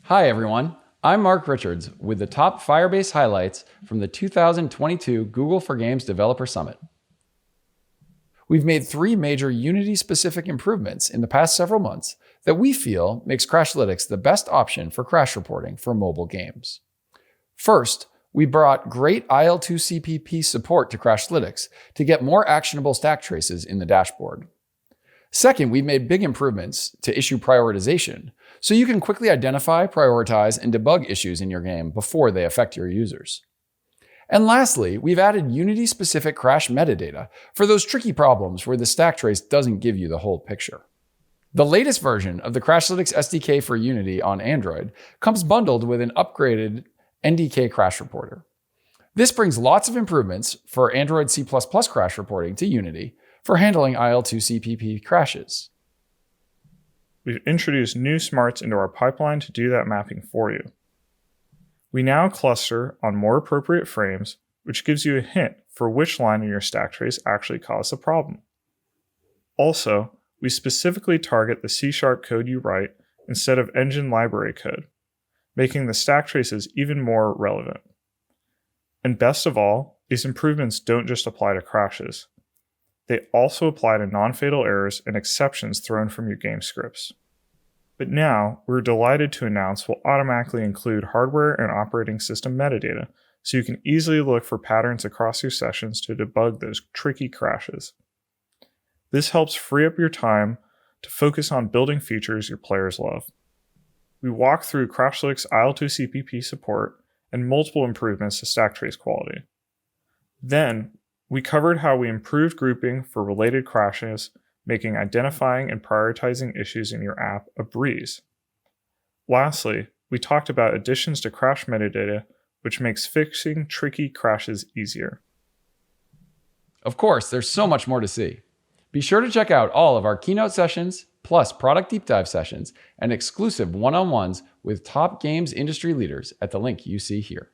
Hi everyone, I'm Mark Richards with the top Firebase highlights from the 2022 Google for Games Developer Summit. We've made 3 major Unity-specific improvements in the past several months that we feel makes Crashlytics the best option for crash reporting for mobile games. First, we brought great IL2CPP support to Crashlytics to get more actionable stack traces in the dashboard. Second, we've made big improvements to issue prioritization, so you can quickly identify, prioritize, and debug issues in your game before they affect your users. And lastly, we've added Unity-specific crash metadata for those tricky problems where the stack trace doesn't give you the whole picture. The latest version of the Crashlytics SDK for Unity on Android comes bundled with an upgraded NDK crash reporter. This brings lots of improvements for Android C++ crash reporting to Unity for handling IL2CPP crashes. We've introduced new smarts into our pipeline to do that mapping for you. We now cluster on more appropriate frames, which gives you a hint for which line in your stack trace actually caused the problem. Also, we specifically target the C# code you write instead of engine library code, making the stack traces even more relevant. And best of all, these improvements don't just apply to crashes. They also apply to non-fatal errors and exceptions thrown from your game scripts. But now, we're delighted to announce we'll automatically include hardware and operating system metadata, so you can easily look for patterns across your sessions to debug those tricky crashes. This helps free up your time to focus on building features your players love. We walk through Crashlytics IL2CPP support and multiple improvements to stack trace quality. Then, we covered how we improved grouping for related crashes, making identifying and prioritizing issues in your app a breeze. Lastly, we talked about additions to crash metadata, which makes fixing tricky crashes easier. Of course, there's so much more to see. Be sure to check out all of our keynote sessions, plus product deep dive sessions, and exclusive one-on-ones with top games industry leaders at the link you see here.